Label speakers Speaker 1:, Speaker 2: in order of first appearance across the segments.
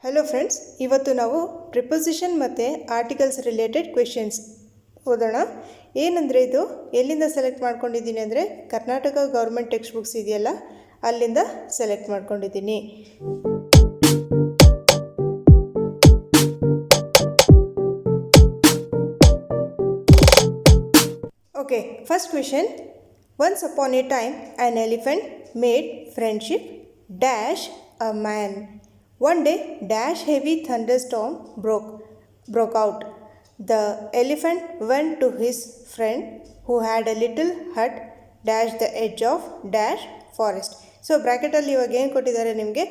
Speaker 1: Hello friends, ಇವತ್ತು ನಾವು preposition ಮತ್ತು ಆರ್ಟಿಕಲ್ಸ್ ರಿಲೇಟೆಡ್ ಕ್ವೆಶನ್ಸ್ ಓದೋಣ. ಏನಂದರೆ ಇದು ಎಲ್ಲಿಂದ ಸೆಲೆಕ್ಟ್ ಮಾಡ್ಕೊಂಡಿದ್ದೀನಿ ಅಂದರೆ ಕರ್ನಾಟಕ ಗೌರ್ಮೆಂಟ್ ಟೆಕ್ಸ್ಟ್ ಬುಕ್ಸ್ ಇದೆಯಲ್ಲ ಅಲ್ಲಿಂದ ಸೆಲೆಕ್ಟ್ ಮಾಡ್ಕೊಂಡಿದ್ದೀನಿ. Okay, first question. Once upon a time an elephant made friendship dash a man. One day, dash heavy thunderstorm broke out. The elephant went to his friend who had a little hut dash the edge of dash forest. So ಬ್ರ್ಯಾಕೆಟಲ್ಲಿ ಇವಾಗ ಏನು ಕೊಟ್ಟಿದ್ದಾರೆ ನಿಮಗೆ,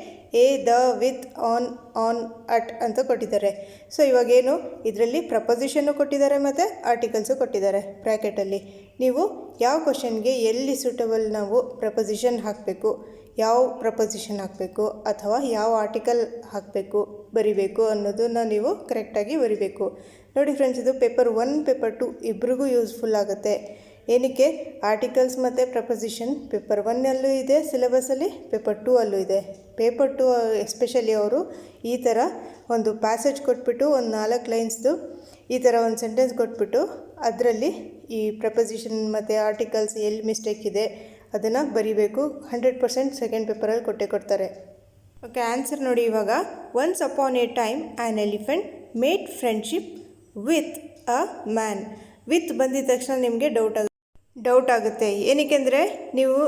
Speaker 1: a the with on at ಅಂತ ಕೊಟ್ಟಿದ್ದಾರೆ. So ಇವಾಗೇನು ಇದರಲ್ಲಿ ಪ್ರಪೋಸಿಷನ್ನು ಕೊಟ್ಟಿದ್ದಾರೆ ಮತ್ತು ಆರ್ಟಿಕಲ್ಸು ಕೊಟ್ಟಿದ್ದಾರೆ ಬ್ರ್ಯಾಕೆಟಲ್ಲಿ. ನೀವು ಯಾವ ಕ್ವಶನ್ಗೆ ಎಲ್ಲಿ ಸೂಟಬಲ್ ನಾವು ಪ್ರಪೋಸಿಷನ್ ಹಾಕಬೇಕು, ಯಾವ ಪ್ರಪೋಸಿಷನ್ ಹಾಕಬೇಕು ಅಥವಾ ಯಾವ ಆರ್ಟಿಕಲ್ ಹಾಕಬೇಕು ಬರಿಬೇಕು ಅನ್ನೋದನ್ನು ನೀವು ಕರೆಕ್ಟಾಗಿ ಬರಿಬೇಕು. ನೋಡಿ ಫ್ರೆಂಡ್ಸ್, ಇದು ಪೇಪರ್ 1 ಪೇಪರ್ 2 ಇಬ್ರಿಗೂ ಯೂಸ್ಫುಲ್ ಆಗುತ್ತೆ. ಏನಕ್ಕೆ, ಆರ್ಟಿಕಲ್ಸ್ ಮತ್ತು ಪ್ರಪೋಸಿಷನ್ ಪೇಪರ್ 1 ಇದೆ ಸಿಲೆಬಸಲ್ಲಿ, ಪೇಪರ್ 2 ಇದೆ. ಪೇಪರ್ 2 ಎಸ್ಪೆಷಲಿ ಅವರು ಈ ಥರ ಒಂದು ಪ್ಯಾಸೇಜ್ ಕೊಟ್ಬಿಟ್ಟು ಒಂದು 4 ಲೈನ್ಸ್ದು ಈ ಥರ ಒಂದು ಸೆಂಟೆನ್ಸ್ ಕೊಟ್ಬಿಟ್ಟು ಅದರಲ್ಲಿ ಈ ಪ್ರಪೋಸಿಷನ್ ಮತ್ತು ಆರ್ಟಿಕಲ್ಸ್ ಎಲ್ಲಿ ಮಿಸ್ಟೇಕ್ ಇದೆ ಅದನ್ನು ಬರಿಬೇಕು. 100% ಸೆಕೆಂಡ್ ಪೇಪರಲ್ಲಿ ಕೊಡ್ತಾರೆ. ಓಕೆ, ಆನ್ಸರ್ ನೋಡಿ. ಇವಾಗ once upon a time an elephant made friendship with a man. With ಬಂದಿದ ತಕ್ಷಣ ನಿಮಗೆ ಡೌಟ್ ಆಗುತ್ತೆ. ಏನಕ್ಕೆ ಅಂದರೆ ನೀವು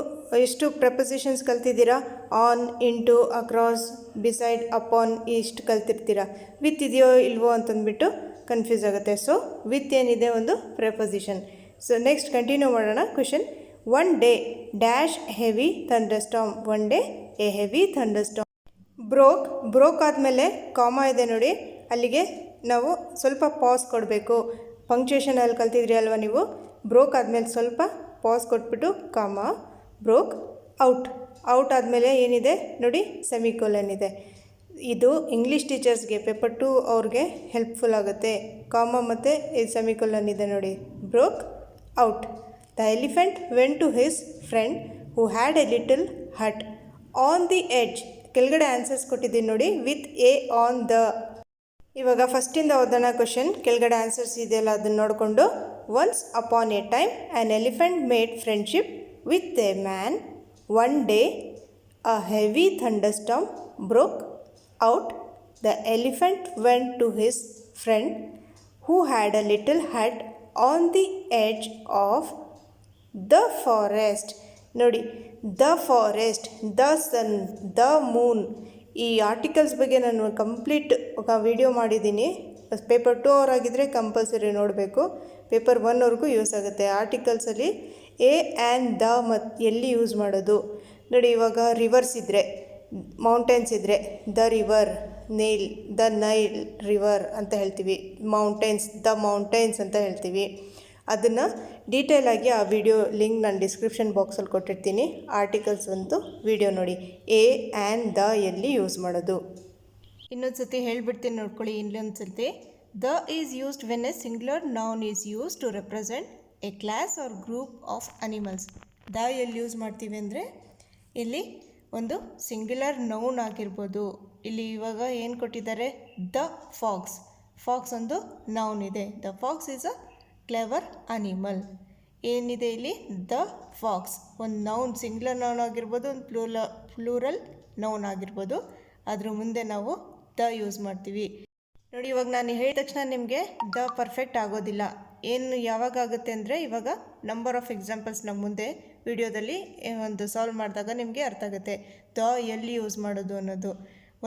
Speaker 1: ಎಷ್ಟು ಪ್ರಪೋಸಿಷನ್ಸ್ ಕಲ್ತಿದ್ದೀರಾ, on, into, across, beside, upon ಇಷ್ಟು ಕಲ್ತಿರ್ತೀರ. ವಿತ್ ಇದೆಯೋ ಇಲ್ವೋ ಅಂತಂದ್ಬಿಟ್ಟು ಕನ್ಫ್ಯೂಸ್ ಆಗುತ್ತೆ. ಸೊ ವಿತ್ ಏನಿದೆ ಒಂದು ಪ್ರಪೋಸಿಷನ್. ಸೊ ನೆಕ್ಸ್ಟ್ ಕಂಟಿನ್ಯೂ ಮಾಡೋಣ. Question. One day dash heavy thunderstorm. One day a heavy thunderstorm broke ಆದಮೇಲೆ ಕಾಮ ಇದೆ ನೋಡಿ, ಅಲ್ಲಿಗೆ ನಾವು ಸ್ವಲ್ಪ ಪಾಸ್ ಕೊಡಬೇಕು. ಪಂಕ್ಚುಯೇಷನಲ್ಲಿ ಕಲ್ತಿದ್ರಿ ಅಲ್ವಾ ನೀವು. ಬ್ರೋಕ್ ಆದಮೇಲೆ ಸ್ವಲ್ಪ ಪಾಸ್ ಕೊಟ್ಬಿಟ್ಟು ಕಾಮ, ಬ್ರೋಕ್, ಔಟ್ ಆದಮೇಲೆ ಏನಿದೆ ನೋಡಿ, ಸೆಮಿಕೋಲನ್ ಇದೆ. ಇದು ಇಂಗ್ಲೀಷ್ ಟೀಚರ್ಸ್ಗೆ ಪೇಪರ್ 2 ಅವ್ರಿಗೆ ಹೆಲ್ಪ್ಫುಲ್ ಆಗುತ್ತೆ. ಕಾಮ ಮತ್ತು ಸೆಮಿಕೋಲನ್ ಇದೆ ನೋಡಿ, broke, out. The elephant went to his friend who had a little hut on the edge. ಕೆಳಗಡೆ ಆನ್ಸರ್ಸ್ ಕೊಟ್ಟಿದ್ದೀನಿ ನೋಡಿ, ವಿತ್ ಎ ಆನ್ ದ. ಇವಾಗ ಫಸ್ಟಿಂದ ಓದೋಣ ಕ್ವಶನ್. ಕೆಳಗಡೆ ಆನ್ಸರ್ಸ್ ಇದೆಯಲ್ಲ ಅದನ್ನು ನೋಡಿಕೊಂಡು. Once upon a time an elephant made friendship with a man. One day a heavy thunderstorm broke out. The elephant went to his friend who had a little hut on the edge of the forest. ನೋಡಿ, the forest, the sun, the moon. ಈ articles ಬಗ್ಗೆ ನಾನು complete video ಮಾಡಿದ್ದೀನಿ. Paper 2 ಅವರಾಗಿದ್ದರೆ compulsory ನೋಡಬೇಕು. Paper 1 ಅವ್ರಿಗೂ use ಆಗುತ್ತೆ. ಆರ್ಟಿಕಲ್ಸಲ್ಲಿ A and the ಮತ್ತು ಎಲ್ಲಿ ಯೂಸ್ ಮಾಡೋದು ನೋಡಿ. ಇವಾಗ ರಿವರ್ಸ್ ಇದ್ದರೆ, ಮೌಂಟೇನ್ಸ್ ಇದ್ದರೆ the river, the Nile river ಅಂತ ಹೇಳ್ತೀವಿ. ಮೌಂಟೇನ್ಸ್, ದ ಮೌಂಟೇನ್ಸ್ ಅಂತ ಹೇಳ್ತೀವಿ. ಅದನ್ನು ಡೀಟೇಲಾಗಿ ಆ ವಿಡಿಯೋ ಲಿಂಕ್ ನಾನು ಡಿಸ್ಕ್ರಿಪ್ಷನ್ ಬಾಕ್ಸಲ್ಲಿ ಕೊಟ್ಟಿರ್ತೀನಿ. ಆರ್ಟಿಕಲ್ಸ್ ಒಂದು ವಿಡಿಯೋ ನೋಡಿ, ಎ ಆ್ಯಂಡ್ ದ ಎಲ್ಲಿ ಯೂಸ್ ಮಾಡೋದು. ಇನ್ನೊಂದು ಸತಿ ಹೇಳ್ಬಿಡ್ತೀನಿ ನೋಡ್ಕೊಳ್ಳಿ. ಇನ್ನೊಂದು ಸತಿ. The is used when a singular noun is use to represent a class or group of animals. The ಎಲ್ಲಿ ಯೂಸ್ ಮಾಡ್ತೀವಿ ಅಂದರೆ ಇಲ್ಲಿ ಒಂದು ಸಿಂಗ್ಯುಲರ್ ನೌನ್ ಆಗಿರ್ಬೋದು. ಇಲ್ಲಿ ಇವಾಗ ಏನು ಕೊಟ್ಟಿದ್ದಾರೆ, ದ ಫಾಕ್ಸ್ ಒಂದು ನೌನ್ ಇದೆ. The fox is a clever animal. ಏನಿದೆ ಇಲ್ಲಿ, ದ ಫಾಕ್ಸ್ ಒಂದು ನೌನ್, ಸಿಂಗ್ಯುಲರ್ ನೌನ್ ಆಗಿರ್ಬೋದು, ಒಂದು ಪ್ಲೂರಲ್ ನೌನ್ ಆಗಿರ್ಬೋದು. ಅದ್ರ ಮುಂದೆ ನಾವು ದ ಯೂಸ್ ಮಾಡ್ತೀವಿ ನೋಡಿ. ಇವಾಗ ನಾನು ಹೇಳಿದ ತಕ್ಷಣ ನಿಮಗೆ ದ ಪರ್ಫೆಕ್ಟ್ ಆಗೋದಿಲ್ಲ. ಏನು ಯಾವಾಗ ಆಗುತ್ತೆ ಅಂದರೆ, ಇವಾಗ ನಂಬರ್ ಆಫ್ ಎಕ್ಸಾಂಪಲ್ಸ್ ನಮ್ಮ ಮುಂದೆ ವಿಡಿಯೋದಲ್ಲಿ ಒಂದು ಸಾಲ್ವ್ ಮಾಡಿದಾಗ ನಿಮಗೆ ಅರ್ಥ ಆಗುತ್ತೆ ದ ಎಲ್ಲಿ ಯೂಸ್ ಮಾಡೋದು ಅನ್ನೋದು.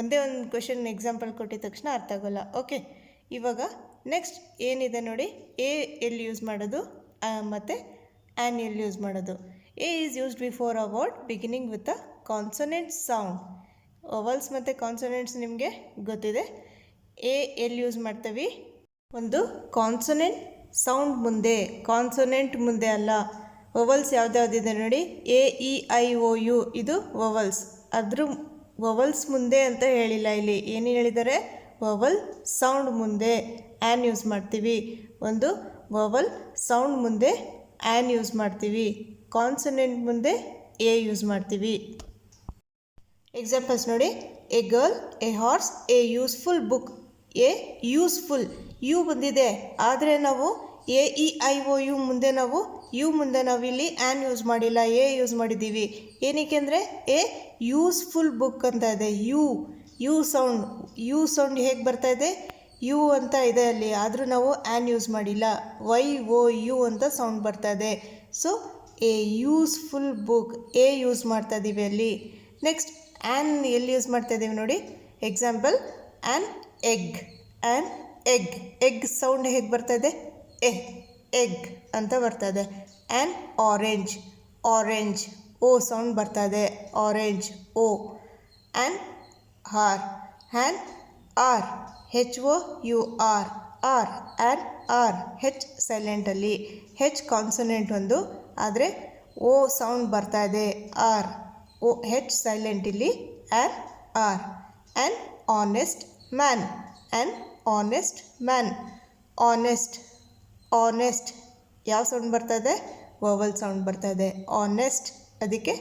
Speaker 1: ಒಂದೇ ಒಂದು ಕ್ವೆಶನ್ ಎಕ್ಸಾಂಪಲ್ ಕೊಟ್ಟಿದ ತಕ್ಷಣ ಅರ್ಥ ಆಗೋಲ್ಲ. ಓಕೆ, ಇವಾಗ ನೆಕ್ಸ್ಟ್ ಏನಿದೆ ನೋಡಿ, ಎ ಎಲ್ಲಿ ಯೂಸ್ ಮಾಡೋದು ಮತ್ತು ಆ್ಯನ್ ಎಲ್ಲಿ ಯೂಸ್ ಮಾಡೋದು. A is used before a word beginning with a consonant sound. Vowels ಮತ್ತು ಕಾನ್ಸೊನೆಂಟ್ಸ್ ನಿಮಗೆ ಗೊತ್ತಿದೆ. ಎ ಎಲ್ಲಿ ಯೂಸ್ ಮಾಡ್ತೀವಿ, ಒಂದು ಕಾನ್ಸೊನೆಂಟ್ ಸೌಂಡ್ ಮುಂದೆ, ಕಾನ್ಸೊನೆಂಟ್ ಮುಂದೆ ಅಲ್ಲ. ವವಲ್ಸ್ ಯಾವುದ್ಯಾವುದಿದೆ ನೋಡಿ, A E I O U ಇದು ವವಲ್ಸ್. ಅದ್ರ ವವಲ್ಸ್ ಮುಂದೆ ಅಂತ ಹೇಳಿಲ್ಲ ಇಲ್ಲಿ. ಏನು ಹೇಳಿದ್ದಾರೆ, ವವಲ್ ಸೌಂಡ್ ಮುಂದೆ ಆ್ಯನ್ ಯೂಸ್ ಮಾಡ್ತೀವಿ. ಒಂದು ವವಲ್ ಸೌಂಡ್ ಮುಂದೆ ಆ್ಯನ್ ಯೂಸ್ ಮಾಡ್ತೀವಿ. ಕಾನ್ಸನೆಂಟ್ ಮುಂದೆ ಎ ಯೂಸ್ ಮಾಡ್ತೀವಿ. ಎಕ್ಸಾಂಪಲ್ಸ್ ನೋಡಿ. A girl, a horse, a useful book. A useful U ಬಂದಿದೆ, ಆದರೆ ನಾವು A E I O U ಮುಂದೆ ನಾವು ಇಲ್ಲಿ ಆ್ಯನ್ ಯೂಸ್ ಮಾಡಿಲ್ಲ, ಎ ಯೂಸ್ ಮಾಡಿದ್ದೀವಿ. ಏನಕ್ಕೆ ಅಂದರೆ ಎ ಯೂಸ್ಫುಲ್ ಬುಕ್ ಅಂತ ಇದೆ. ಯು ಸೌಂಡ್ ಹೇಗೆ ಬರ್ತಾ ಇದೆ, ಯು ಅಂತ ಇದೆ ಅಲ್ಲಿ, ಆದರೂ ನಾವು ಆ್ಯನ್ ಯೂಸ್ ಮಾಡಿಲ್ಲ. ವೈ ಓ ಯು ಅಂತ ಸೌಂಡ್ ಬರ್ತಾ ಇದೆ. So A useful book, A use ಮಾಡ್ತಾ ಇದ್ದೀವಿ ಅಲ್ಲಿ. ನೆಕ್ಸ್ಟ್ ಆ್ಯನ್ ಎಲ್ಲಿ ಯೂಸ್ ಮಾಡ್ತಾ ಇದ್ದೀವಿ ನೋಡಿ. ಎಕ್ಸಾಂಪಲ್, ಆ್ಯನ್ ಎಗ್ ಸೌಂಡ್ ಹೇಗೆ ಬರ್ತಾ ಇದೆ, ಎಗ್ ಅಂತ ಬರ್ತಾ ಇದೆ. ಆ್ಯನ್ ಆರೆಂಜ್ ಓ ಸೌಂಡ್ ಬರ್ತಾ ಇದೆ, orange O. An hour H O U R an H ಸೈಲೆಂಟಲ್ಲಿ, ಹೆಚ್ ಕಾನ್ಸನೆಂಟ್ ಒಂದು, ಆದರೆ ಓ ಸೌಂಡ್ ಬರ್ತಾ ಇದೆ, ಆರ್ ಓ ಹೆಚ್ ಸೈಲೆಂಟ್ ಇಲ್ಲಿ. An honest man. ಆನೆಸ್ಟ್ ಯಾವ ಸೌಂಡ್ ಬರ್ತಾ ಇದೆ, ವವಲ್ ಸೌಂಡ್ ಬರ್ತಾ ಇದೆ. ಆನೆಸ್ಟ್, ಅದಕ್ಕೆ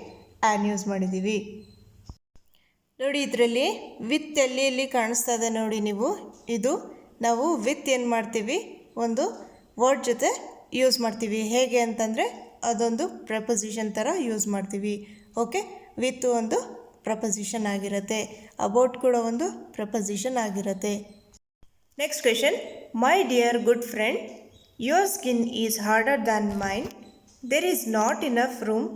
Speaker 1: ಆ್ಯನ್ ಯೂಸ್ ಮಾಡಿದ್ದೀವಿ ನೋಡಿ. ಇದರಲ್ಲಿ ವಿತ್ ಎಲ್ಲಿ ಕಾಣಿಸ್ತಾ ಇದೆ ನೋಡಿ ನೀವು. ಇದು ನಾವು ವಿತ್ ಏನು ಮಾಡ್ತೀವಿ, ಒಂದು ವರ್ಡ್ ಜೊತೆ ಯೂಸ್ ಮಾಡ್ತೀವಿ. ಹೇಗೆ ಅಂತಂದರೆ ಅದೊಂದು ಪ್ರಪೋಸಿಷನ್ ಥರ ಯೂಸ್ ಮಾಡ್ತೀವಿ. ಓಕೆ, ವಿತ್ ಒಂದು ಪ್ರಪೋಸಿಷನ್ ಆಗಿರುತ್ತೆ, ಅಬೌಟ್ ಕೂಡ ಒಂದು ಪ್ರಪೋಸಿಷನ್ ಆಗಿರುತ್ತೆ. Next question, my dear good friend, your skin is harder than mine. There is not enough room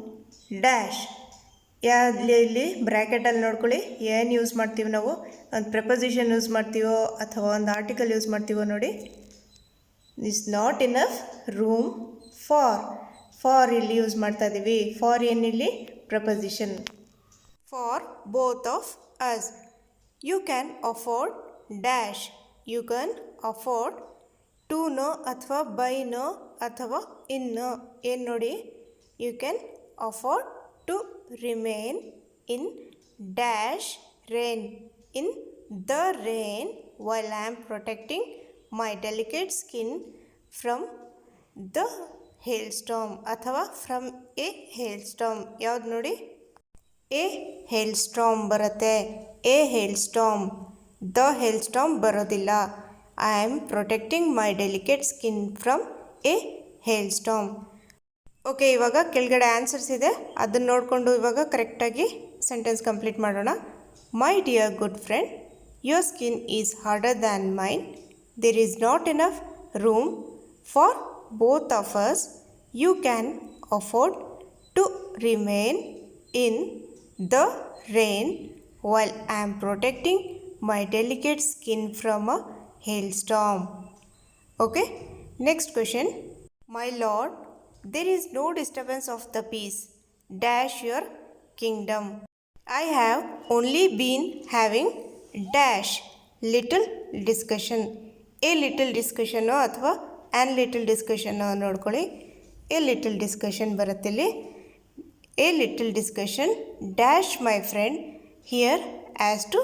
Speaker 1: dash. ಇಲ್ಲಿ ಬ್ರ್ಯಾಕೆಟಲ್ಲಿ ನೋಡ್ಕೊಳ್ಳಿ, ಏನು ಯೂಸ್ ಮಾಡ್ತೀವಿ ನಾವು, ಒಂದು ಪ್ರಪೋಸಿಷನ್ ಯೂಸ್ ಮಾಡ್ತೀವೋ ಅಥವಾ ಒಂದು ಆರ್ಟಿಕಲ್ ಯೂಸ್ ಮಾಡ್ತೀವೋ ನೋಡಿ. Is not enough room for ಇಲ್ಲಿ ಯೂಸ್ ಮಾಡ್ತಾ ಇದ್ದೀವಿ. ಫಾರ್ ಏನಿಲ್ಲಿ preposition. For both of us. You can afford dash. You can afford to no ಅಥವಾ ಬೈ ನೋ ಅಥವಾ ಇನ್ ನೋ. ಏನು ನೋಡಿ, you can afford to remain in dash rain, in the rain, while I am protecting my delicate skin from the hail storm ಅಥವಾ from a hail storm. ಯಾವ್ದು ನೋಡಿ, a hail storm ಬರುತ್ತೆ. A hail storm, the hail storm ಬರೋದಿಲ್ಲ. I am protecting my delicate skin from a hail storm. Okay, ಇವಾಗ ಕೆಳಗಡೆ answers ಇದೆ, ಅದನ್ನು ನೋಡಿಕೊಂಡು ಇವಾಗ ಕರೆಕ್ಟಾಗಿ ಸೆಂಟೆನ್ಸ್ ಕಂಪ್ಲೀಟ್ ಮಾಡೋಣ. My dear good friend, your skin is harder than mine. There is not enough room for both of us. You can afford to remain in the rain while I am protecting my delicate skin from a hailstorm. Okay, next question. My lord, there is no disturbance of the peace dash your kingdom. I have only been having dash little discussion. A little discussion ಅಥವಾ an little discussion ನೋಡ್ಕೊಳ್ಳಿ. A little discussion ಬರುತ್ತಿಲ್ಲಿ. A little discussion dash my friend here as to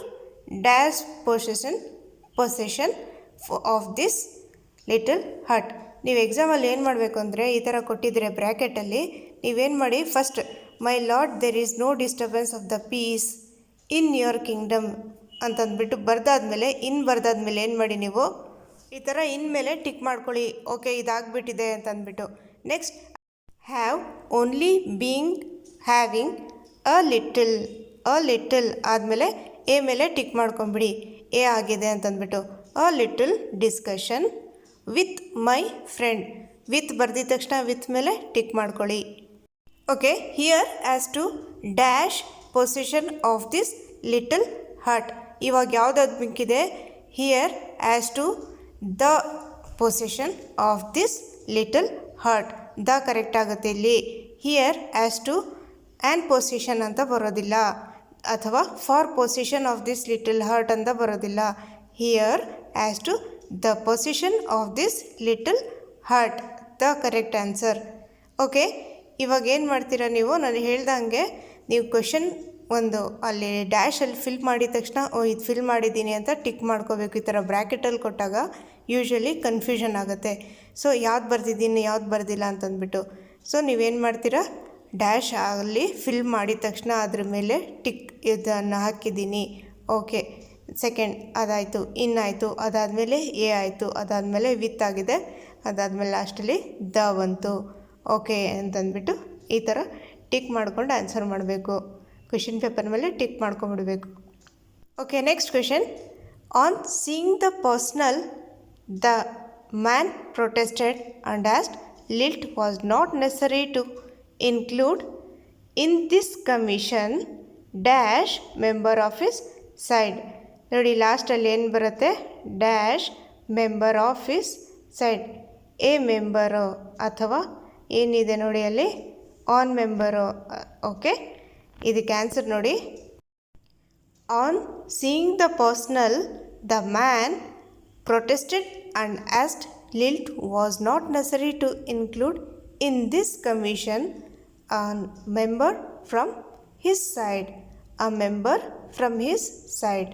Speaker 1: dash possession of this little hut. ನೀವು ಎಕ್ಸಾಮಲ್ಲಿ ಏನು ಮಾಡಬೇಕು ಅಂದರೆ, ಈ ಥರ ಕೊಟ್ಟಿದ್ರೆ ಬ್ರ್ಯಾಕೆಟಲ್ಲಿ ನೀವೇನು ಮಾಡಿ, first my lord there is no disturbance of the peace in your kingdom ಅಂತಂದ್ಬಿಟ್ಟು ಬರ್ದಾದ್ಮೇಲೆ ಏನು ಮಾಡಿ, ನೀವು ಈ ಥರ ಇನ್ಮೇಲೆ ಟಿಕ್ ಮಾಡ್ಕೊಳ್ಳಿ. ಓಕೆ, ಇದಾಗ್ಬಿಟ್ಟಿದೆ ಅಂತಂದ್ಬಿಟ್ಟು. Next, have only being having a little ಆದಮೇಲೆ ಎ ಮೇಲೆ ಟಿಕ್ ಮಾಡ್ಕೊಂಬಿಡಿ, ಎ ಆಗಿದೆ ಅಂತಂದ್ಬಿಟ್ಟು. A little discussion with my friend. With ಬರ್ದಿದ ತಕ್ಷಣ ವಿತ್ ಮೇಲೆ ಟಿಕ್ ಮಾಡ್ಕೊಳ್ಳಿ. Okay, here as to dash position of this little hut. ಇವಾಗ ಯಾವುದಾದ್ರು ಮಿಕ್ಕಿದೆ, here as to the position of this little hut. The correct ಆಗುತ್ತೆ ಇಲ್ಲಿ. Here as to an position ಅಂತ ಬರೋದಿಲ್ಲ, ಅಥವಾ for position of this little hurt ಅಂತ ಬರೋದಿಲ್ಲ. Here as to the position of this little hurt, the correct answer. Okay, ಇವಾಗ ಏನು ಮಾಡ್ತೀರಾ ನೀವು, ನಾನು ಹೇಳ್ದಂಗೆ ನೀವು ಕ್ವೆಶನ್ ಒಂದು ಅಲ್ಲಿ ಡ್ಯಾಶಲ್ಲಿ ಫಿಲ್ ಮಾಡಿದ ತಕ್ಷಣ ಇದು ಫಿಲ್ ಮಾಡಿದ್ದೀನಿ ಅಂತ ಟಿಕ್ ಮಾಡ್ಕೋಬೇಕು. ಈ ಥರ ಬ್ರ್ಯಾಕೆಟಲ್ಲಿ ಕೊಟ್ಟಾಗ ಯೂಶ್ವಲಿ ಕನ್ಫ್ಯೂಷನ್ ಆಗುತ್ತೆ. ಸೊ ಯಾವ್ದು ಬರ್ದಿದ್ದೀನಿ ಯಾವ್ದು ಬರ್ದಿಲ್ಲ ಅಂತಂದ್ಬಿಟ್ಟು. ಸೊ ನೀವೇನು ಮಾಡ್ತೀರಾ, ಡ್ಯಾಶ್ ಅಲ್ಲಿ ಫಿಲ್ ಮಾಡಿದ ತಕ್ಷಣ ಅದ್ರ ಮೇಲೆ ಟಿಕ್ ಇದನ್ನು ಹಾಕಿದ್ದೀನಿ. ಓಕೆ, ಸೆಕೆಂಡ್ ಅದಾಯಿತು, ಇನ್ ಆಯಿತು, ಅದಾದಮೇಲೆ ಎ ಆಯಿತು, ಅದಾದಮೇಲೆ ವಿತ್ ಆಗಿದೆ, ಅದಾದಮೇಲೆ ಲಾಸ್ಟಲ್ಲಿ ದ ಬಂತು. ಓಕೆ ಅಂತಂದ್ಬಿಟ್ಟು ಈ ಥರ ಟಿಕ್ ಮಾಡ್ಕೊಂಡು ಆನ್ಸರ್ ಮಾಡಬೇಕು. ಕ್ವೆಶನ್ ಪೇಪರ್ ಮೇಲೆ ಟಿಕ್ ಮಾಡ್ಕೊಂಬಿಡಬೇಕು. Okay, next question. On seeing the personal, the man protested and asked lit was not necessary to include in this commission dash member of his side. ನೋಡಿ ಲಾಸ್ಟಲ್ಲಿ ಏನು ಬರುತ್ತೆ, dash member of his side. A member ಅಥವಾ ಏನಿದೆ ನೋಡಿ ಅಲ್ಲಿ an member. Okay, ಇದಕ್ಕೆ answer ನೋಡಿ. On seeing the personal, the man protested and asked lit was not necessary to include in this commission a member from his side. A member from his side.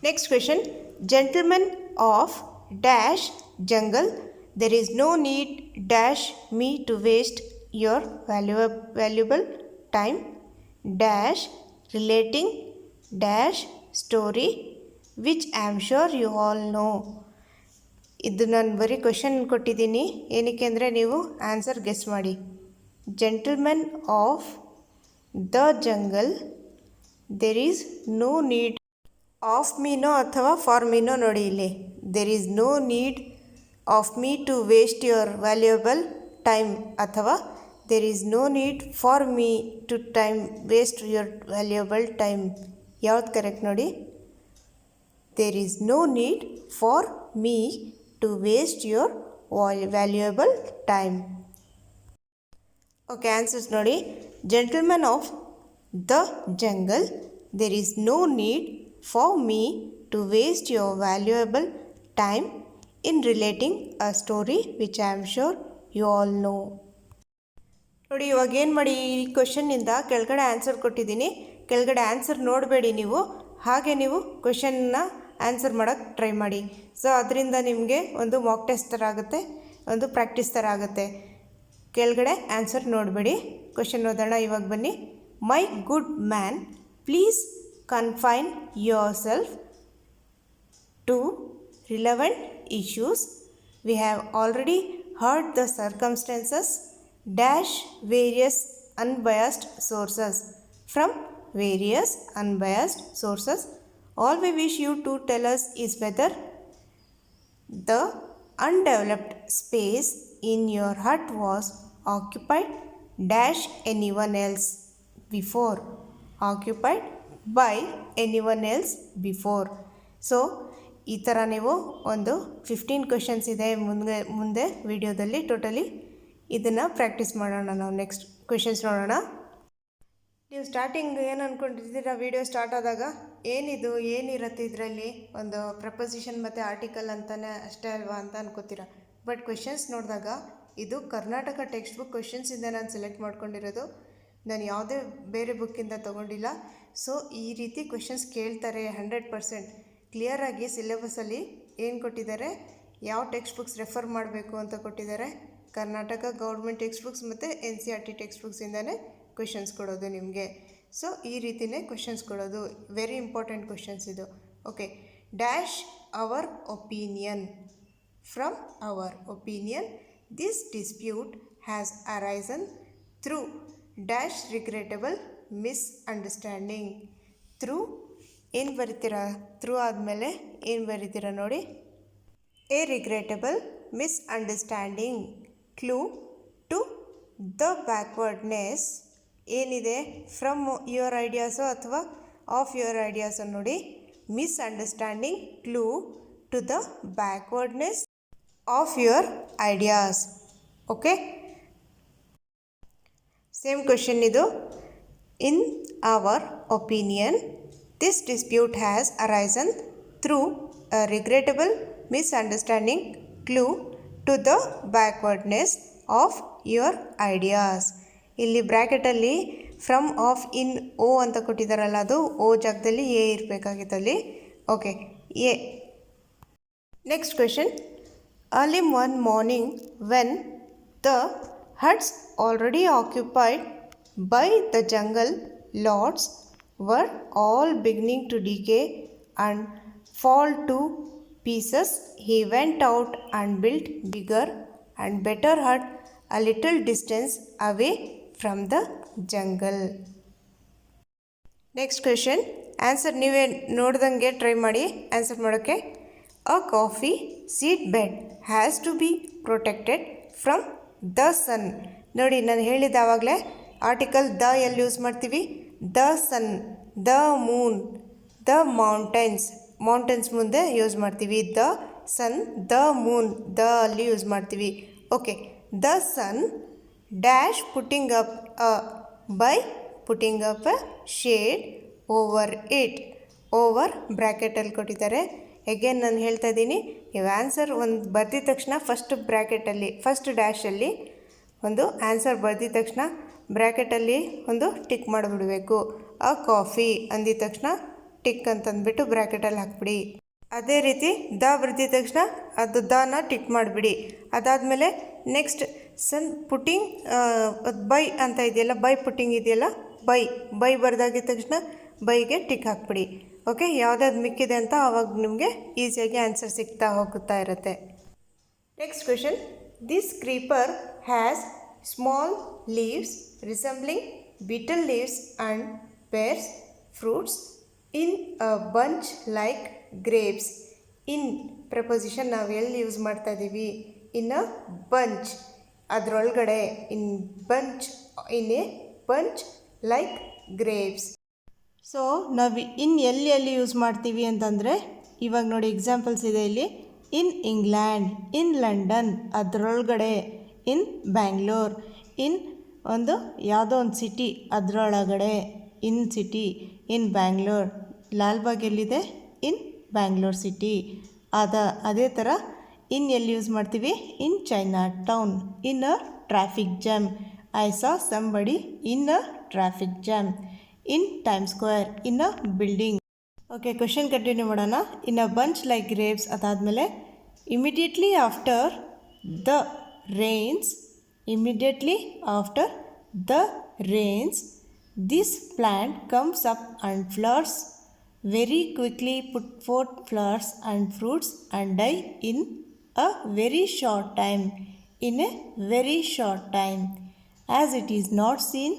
Speaker 1: Next question. Gentlemen of dash jungle, there is no need dash me to waste your valuable time dash relating dash story which I am sure you all know. ಇದು ನಾನು ಬರೀ question ಕೊಟ್ಟಿದ್ದೀನಿ, ಏನಕ್ಕೆ ಅಂದರೆ ನೀವು answer guess ಮಾಡಿ. Gentlemen of the jungle, there is no need of ಮೀನೋ ಅಥವಾ ಫಾರ್ ಮೀನೋ ನೋಡಿ ಇಲ್ಲಿ. There is no need of me to waste your valuable time ಅಥವಾ there is no need for me to waste your valuable time. ಯಾವ್ದು correct ನೋಡಿ. There is no need for me to waste your valuable time. Okay, answers ನೋಡಿ. Gentlemen of the jungle, there is no need for me to waste your valuable time in relating a story which I am sure you all know. ನೋಡಿ ಇವಾಗ ಏನು ಮಾಡಿ, ಈ ಕ್ವೆಶನ್ನಿಂದ ಕೆಳಗಡೆ answer ಕೊಟ್ಟಿದ್ದೀನಿ, ಕೆಳಗಡೆ answer ನೋಡಬೇಡಿ ನೀವು, ಹಾಗೆ ನೀವು ಕ್ವೆಶನ್ನ ಆನ್ಸರ್ ಮಾಡೋಕ್ಕೆ ಟ್ರೈ ಮಾಡಿ. ಸೊ ಅದರಿಂದ ನಿಮಗೆ ಒಂದು ಮಾಕ್ ಟೆಸ್ಟ್ ಥರ ಆಗುತ್ತೆ, ಒಂದು ಪ್ರಾಕ್ಟೀಸ್ ಥರ ಆಗುತ್ತೆ. ಕೆಳಗಡೆ ಆನ್ಸರ್ ನೋಡಬೇಡಿ, ಕ್ವೆಶನ್ ಓದೋಣ. ಇವಾಗ ಬನ್ನಿ. My good man, please confine yourself to relevant issues. We have already heard the circumstances dash various unbiased sources. From various unbiased sources, all we wish you to tell us is whether the undeveloped space in your hut was occupied dash anyone else before. Occupied by anyone else before. So ಈ ಥರ ನೀವು ಒಂದು 15 questions ಇದೆ ಮುಂದೆ ವಿಡಿಯೋದಲ್ಲಿ. Totally ಇದನ್ನು practice ಮಾಡೋಣ ನಾವು. ನೆಕ್ಸ್ಟ್ ಕ್ವೆಶನ್ಸ್ ನೋಡೋಣ. ನೀವು ಸ್ಟಾರ್ಟಿಂಗ್ ಏನು ಅಂದ್ಕೊಂಡಿದ್ದೀರಾ, ವಿಡಿಯೋ ಸ್ಟಾರ್ಟ್ ಆದಾಗ ಏನಿದು ಏನಿರುತ್ತೆ ಇದರಲ್ಲಿ, ಒಂದು ಪ್ರಪೋಸಿಷನ್ ಮತ್ತು ಆರ್ಟಿಕಲ್ ಅಂತಲೇ ಅಷ್ಟೇ ಅಲ್ವಾ ಅಂತ ಅನ್ಕೋತೀರಾ. ಬಟ್ ಕ್ವೆಶನ್ಸ್ ನೋಡಿದಾಗ ಇದು ಕರ್ನಾಟಕ ಟೆಕ್ಸ್ಟ್ ಬುಕ್ ಕ್ವೆಶನ್ಸಿಂದ ನಾನು ಸೆಲೆಕ್ಟ್ ಮಾಡ್ಕೊಂಡಿರೋದು, ನಾನು ಯಾವುದೇ ಬೇರೆ ಬುಕ್ಕಿಂದ ತೊಗೊಂಡಿಲ್ಲ. ಸೊ ಈ ರೀತಿ ಕ್ವೆಶನ್ಸ್ ಕೇಳ್ತಾರೆ 100%. ಕ್ಲಿಯರಾಗಿ ಸಿಲೆಬಸಲ್ಲಿ ಏನು ಕೊಟ್ಟಿದ್ದಾರೆ, ಯಾವ ಟೆಕ್ಸ್ಟ್ ಬುಕ್ಸ್ ರೆಫರ್ ಮಾಡಬೇಕು ಅಂತ ಕೊಟ್ಟಿದ್ದಾರೆ. ಕರ್ನಾಟಕ ಗೌರ್ಮೆಂಟ್ ಟೆಕ್ಸ್ಟ್ ಬುಕ್ಸ್ ಮತ್ತು NCERT ಟೆಕ್ಸ್ಟ್ ಬುಕ್ಸಿಂದನೇ ಕ್ವೆಶನ್ಸ್ ಕೊಡೋದು ನಿಮಗೆ. ಸೊ ಈ ರೀತಿಯೇ ಕ್ವೆಶನ್ಸ್ ಕೊಡೋದು. ವೆರಿ ಇಂಪಾರ್ಟೆಂಟ್ ಕ್ವೆಶನ್ಸ್ ಇದು. Okay, dash our opinion. From our opinion this dispute has arisen through dash regrettable misunderstanding. Through ಏನು ಬರಿತೀರಾ, ಥ್ರೂ ಆದಮೇಲೆ ಏನು ಬರಿತೀರಾ ನೋಡಿ. A regrettable misunderstanding. Clue to the backwardness ಏನಿದೆ, ಫ್ರಮ್ ಯುವರ್ ಐಡಿಯಾಸು ಅಥವಾ ಆಫ್ ಯುವರ್ ಐಡಿಯಾಸು ನೋಡಿ. Misunderstanding clue to the backwardness of your ideas. Okay, same question ಇದು. In our opinion this dispute has arisen through a regrettable misunderstanding clue to the backwardness of your ideas. ಇಲ್ಲಿ ಬ್ರ್ಯಾಕೆಟಲ್ಲಿ from of in ಓ ಅಂತ ಕೊಟ್ಟಿದ್ದಾರಲ್ಲ, ಅದು O ಜಾಗದಲ್ಲಿ A ಇರಬೇಕಾಗಿತ್ತಲ್ಲಿ. Okay, A. Next question. Early one morning when the huts already occupied by the jungle lords were all beginning to decay and fall to pieces, he went out and built bigger and better hut a little distance away from the jungle. Next question answer ನೀವೇ ನೋಡ್ದಂಗೆ try ಮಾಡಿ answer ಮಾಡೋಕ್ಕೆ. A coffee seed bed has to be protected from the sun. ನೋಡಿ ನಾನು ಹೇಳಿದ್ದೆ ಆವಾಗಲೇ article the ಎಲ್ಲಿ use ಮಾಡ್ತೀವಿ? The sun, the moon, the mountains ಮುಂದೆ ಯೂಸ್ ಮಾಡ್ತೀವಿ. The sun, the moon, the ಅಲ್ಲಿ ಯೂಸ್ ಮಾಡ್ತೀವಿ. Okay, the sun dash putting up by putting up a shade over it. Over ಬ್ರ್ಯಾಕೆಟಲ್ಲಿ ಕೊಟ್ಟಿದ್ದಾರೆ. ಎಗೇನ್ ನಾನು ಹೇಳ್ತಾ ಇದ್ದೀನಿ, ನೀವು ಆನ್ಸರ್ ಒಂದು ಬರ್ದಿದ ತಕ್ಷಣ ಫಸ್ಟ್ ಬ್ರ್ಯಾಕೆಟಲ್ಲಿ ಫಸ್ಟ್ ಡ್ಯಾಶಲ್ಲಿ ಒಂದು ಆನ್ಸರ್ ಬರ್ದಿದ ತಕ್ಷಣ ಬ್ರ್ಯಾಕೆಟಲ್ಲಿ ಒಂದು ಟಿಕ್ ಮಾಡಿಬಿಡಬೇಕು. ಅ ಕಾಫಿ ಅಂದಿದ ತಕ್ಷಣ ಟಿಕ್ ಅಂತಂದ್ಬಿಟ್ಟು ಬ್ರ್ಯಾಕೆಟಲ್ಲಿ ಹಾಕ್ಬಿಡಿ. ಅದೇ ರೀತಿ ದ ಬರ್ದಿದ ತಕ್ಷಣ ಅದು ದನ ಟಿಕ್ ಮಾಡಿಬಿಡಿ. ಅದಾದಮೇಲೆ ನೆಕ್ಸ್ಟ್ ಸನ್ ಪುಟ್ಟಿಂಗ್ ಬೈ ಅಂತ ಇದೆಯಲ್ಲ, ಬೈ ಪುಟ್ಟಿಂಗ್ ಇದೆಯಲ್ಲ, ಬೈ ಬರ್ದಾಗಿದ ತಕ್ಷಣ ಬೈಗೆ ಟಿಕ್ ಹಾಕ್ಬಿಡಿ. ಓಕೆ, ಯಾವುದಾದ್ರು ಮಿಕ್ಕಿದೆ ಅಂತ ಆವಾಗ ನಿಮಗೆ ಈಸಿಯಾಗಿ ಆನ್ಸರ್ ಸಿಗ್ತಾ ಹೋಗ್ತಾ ಇರುತ್ತೆ. Next question, this creeper has small leaves resembling betel leaves and bears fruits in a bunch like grapes. In preposition ನಾವು ಎಲ್ಲಿ ಯೂಸ್ ಮಾಡ್ತಾ ಇದ್ದೀವಿ? ಇನ್ ಅ ಬಂಚ್, ಅದರೊಳಗಡೆ. In bunch, in a bunch like grapes. So ನಾವು ಎಲ್ಲಿ use ಮಾಡ್ತೀವಿ ಅಂತಂದರೆ, ಇವಾಗ ನೋಡಿ ಎಕ್ಸಾಂಪಲ್ಸ್ ಇದೆ ಇಲ್ಲಿ. ಇನ್ ಇಂಗ್ಲೆಂಡ್, ಇನ್ ಲಂಡನ್, ಅದರೊಳಗಡೆ. ಇನ್ ಬ್ಯಾಂಗ್ಳೂರ್, ಇನ್ ಒಂದು ಯಾವುದೋ ಒಂದು ಸಿಟಿ ಅದರೊಳಗಡೆ. ಇನ್ ಸಿಟಿ, ಇನ್ ಬ್ಯಾಂಗ್ಳೂರ್. ಲಾಲ್ಬಾಗ್ ಎಲ್ಲಿದೆ? ಇನ್ ಬ್ಯಾಂಗ್ಳೂರ್ ಸಿಟಿ. ಅದೇ ಥರ ಇನ್ ಎಲ್ಲಿ ಯೂಸ್ ಮಾಡ್ತೀವಿ? In China town, in a traffic jam. I saw somebody in a traffic jam. In time square, in a building. Okay, question continue ಮಾಡೋಣ. ಇನ್ ಅ ಬಂಚ್ ಲೈಕ್ ಗ್ರೇಪ್ಸ್ ಅದಾದಮೇಲೆ immediately after the rains, this plant comes up and flowers very quickly, put fourth flowers and fruits and dye in a very short time. As it is not seen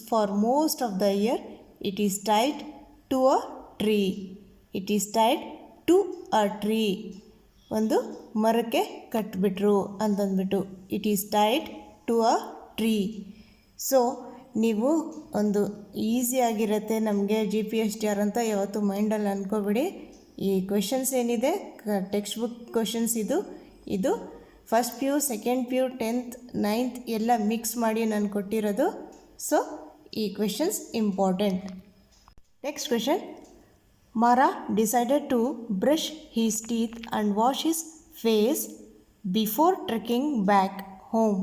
Speaker 1: for most of the year, it is tied to a tree. ಒಂದು ಮರಕ್ಕೆ ಕಟ್ಟಿಬಿಟ್ರು ಅಂತಂದ್ಬಿಟ್ಟು it is tied to a tree. So ನೀವು ಒಂದು ಈಸಿಯಾಗಿರುತ್ತೆ ನಮಗೆ GPSTR ಅಂತ ಯಾವತ್ತು ಮೈಂಡಲ್ಲಿ ಅಂದ್ಕೋಬಿಡಿ. ಈ ಕ್ವೆಶನ್ಸ್ ಏನಿದೆ ಟೆಕ್ಸ್ಟ್ ಬುಕ್ ಕ್ವೆಶನ್ಸ್ ಇದು first PU, second PU, 10th, 9th ಎಲ್ಲ ಮಿಕ್ಸ್ ಮಾಡಿ ನಾನು ಕೊಟ್ಟಿರೋದು. ಸೊ ಈ questions important. Next question, Mara decided to brush his teeth and wash his face before trekking back home.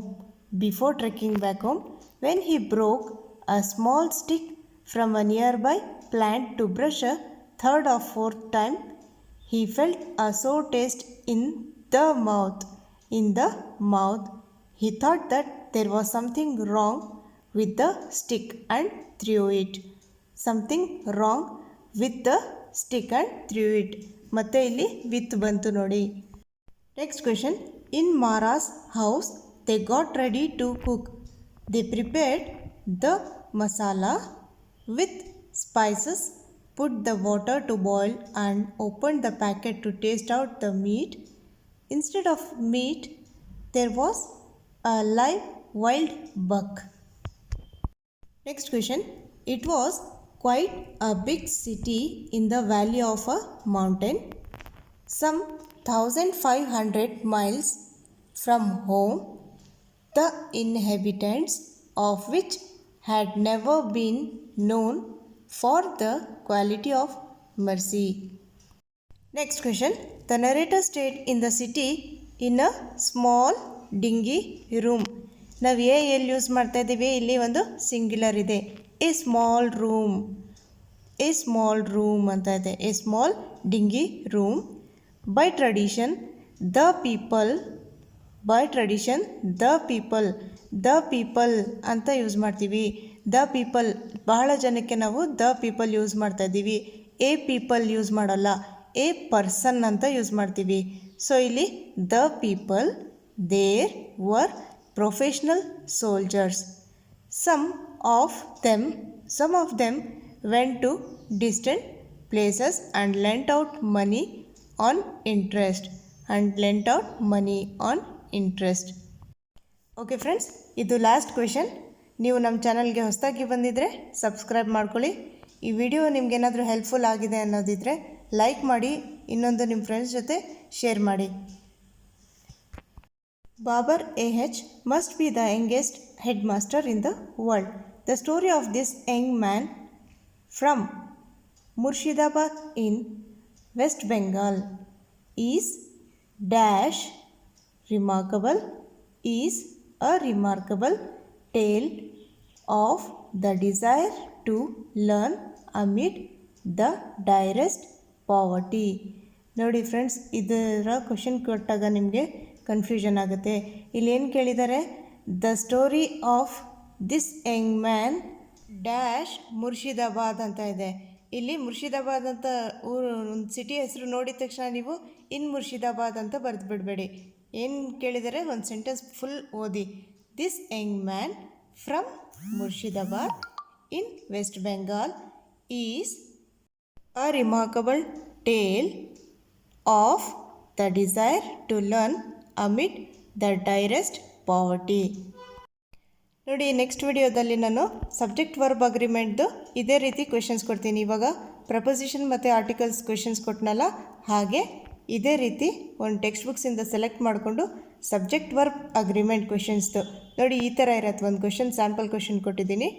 Speaker 1: When he broke a small stick from a nearby plant to brush a third or fourth time, he felt a sour taste in the mouth. He thought that there was something wrong with the stick and threw it. ಮತ್ತೆ ಇಲ್ಲಿ with ಬಂತು ನೋಡಿ. Next question, in Mara's house they got ready to cook. They prepared the masala with spices, put the water to boil and opened the packet to taste out the meat. Instead of meat, there was a live wild buck. Next question, it was quite a big city in the valley of a mountain, some 1500 miles from home, the inhabitants of which had never been known for the quality of mercy. Next question, the narrator stayed in the city in a small dingy room. ನಾವು ಎಲ್ಲಿ use ಮಾಡ್ತಾ ಇದ್ದೀವಿ? ಇಲ್ಲಿ ಒಂದು singular ಇದೆ. A small room ಅಂತ ಇದೆ. A small dingy room. By tradition the people ಅಂತ ಯೂಸ್ ಮಾಡ್ತೀವಿ. ದ ಪೀಪಲ್ ಬಹಳ ಜನಕ್ಕೆ ನಾವು ದ ಪೀಪಲ್ ಯೂಸ್ ಮಾಡ್ತಾ ಇದ್ದೀವಿ. ಎ ಪೀಪಲ್ ಯೂಸ್ ಮಾಡಲ್ಲ, ಎ ಪರ್ಸನ್ ಅಂತ ಯೂಸ್ ಮಾಡ್ತೀವಿ. ಸೊ ಇಲ್ಲಿ the people there were professional soldiers. Some of them went to distant places and lent out money on interest. Okay friends, ಇದು last question. ನೀವು ನಮ್ಮ ಚಾನಲ್ಗೆ ಹೊಸದಾಗಿ ಬಂದಿದ್ದರೆ ಸಬ್ಸ್ಕ್ರೈಬ್ ಮಾಡ್ಕೊಳ್ಳಿ. ಈ ವಿಡಿಯೋ ನಿಮಗೇನಾದರೂ ಹೆಲ್ಪ್ಫುಲ್ ಆಗಿದೆ ಅನ್ನೋದಿದ್ದರೆ ಲೈಕ್ ಮಾಡಿ, ಇನ್ನೊಂದು ನಿಮ್ಮ ಫ್ರೆಂಡ್ಸ್ ಜೊತೆ ಶೇರ್ ಮಾಡಿ. Babar A.H. must be the youngest headmaster in the world. The story of this young man from Murshidabad in West Bengal is a remarkable tale of the desire to learn amid the direst poverty. ನೋಡಿ friends, ಇದರ question ಕೊಟ್ಟಾಗ ನಿಮಗೆ confusion ಆಗುತ್ತೆ. ಇಲ್ಲಿ ಏನು ಕೇಳಿದ್ದಾರೆ, the story of this young man dash Murshidabad ಅಂತ ಇದೆ. ಇಲ್ಲಿ ಮುರ್ಷಿದಾಬಾದ್ ಅಂತ ಊರು, ಒಂದು ಸಿಟಿ ಹೆಸರು ನೋಡಿದ ತಕ್ಷಣ ನೀವು ಇನ್ ಮುರ್ಷಿದಾಬಾದ್ ಅಂತ ಬರೆದು ಬಿಡಬೇಡಿ. ಏನು ಕೇಳಿದರೆ ಒಂದು ಸೆಂಟೆನ್ಸ್ ಫುಲ್ ಓದಿ. This young man from Murshidabad in West Bengal is a remarkable tale of the desire to learn amid the direst poverty. ನೋಡಿ, ನೆಕ್ಸ್ಟ್ ವಿಡಿಯೋದಲ್ಲಿ ನಾನು ಸಬ್ಜೆಕ್ಟ್ ವರ್ಬ್ ಅಗ್ರಿಮೆಂಟ್ದು ಇದೇ ರೀತಿ ಕ್ವೆಶನ್ಸ್ ಕೊಡ್ತೀನಿ. ಇವಾಗ ಪ್ರಪೋಸಿಷನ್ ಮತ್ತು ಆರ್ಟಿಕಲ್ಸ್ ಕ್ವೆಶನ್ಸ್ ಕೊಟ್ಟನಲ್ಲ, ಹಾಗೆ ಇದೇ ರೀತಿ ಒಂದು ಟೆಕ್ಸ್ಟ್ ಬುಕ್ಸಿಂದ ಸೆಲೆಕ್ಟ್ ಮಾಡಿಕೊಂಡು ಸಬ್ಜೆಕ್ಟ್ ವರ್ಬ್ ಅಗ್ರಿಮೆಂಟ್ ಕ್ವೆಶನ್ಸ್ದು ನೋಡಿ ಈ ಥರ ಇರತ್ತೆ. ಒಂದು ಕ್ವೆಶನ್, ಸ್ಯಾಂಪಲ್ ಕ್ವೆಶನ್ ಕೊಟ್ಟಿದ್ದೀನಿ.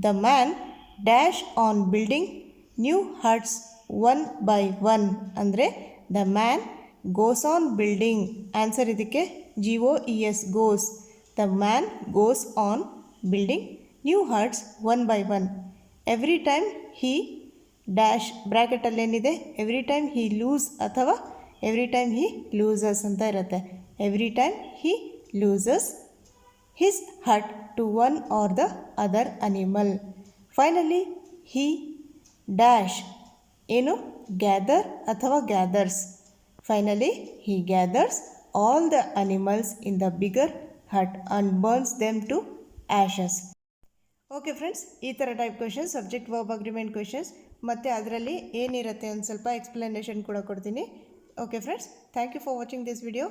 Speaker 1: The man dash on building new huts one by one ಅಂದರೆ the man goes on building. Answer ಇದಕ್ಕೆ GOES goes. The man goes on building new huts one by one. Every time he dash ಬ್ರ್ಯಾಕೆಟಲ್ಲಿ ಏನಿದೆ, every time he lose ಅಥವಾ every time he loses ಅಂತ ಇರುತ್ತೆ. Every time he loses his hut to one or the other animal. Finally he dash ಏನು, gather ಅಥವಾ gathers. Finally, he gathers all the animals in the bigger hut and burns them to ashes. Okay friends, ಈ ಥರ type questions subject verb agreement questions, ಮತ್ತು ಅದರಲ್ಲಿ ಏನಿರುತ್ತೆ ಒಂದು ಸ್ವಲ್ಪ explanation ಕೂಡ ಕೊಡ್ತೀನಿ. Okay friends, thank you for watching this video.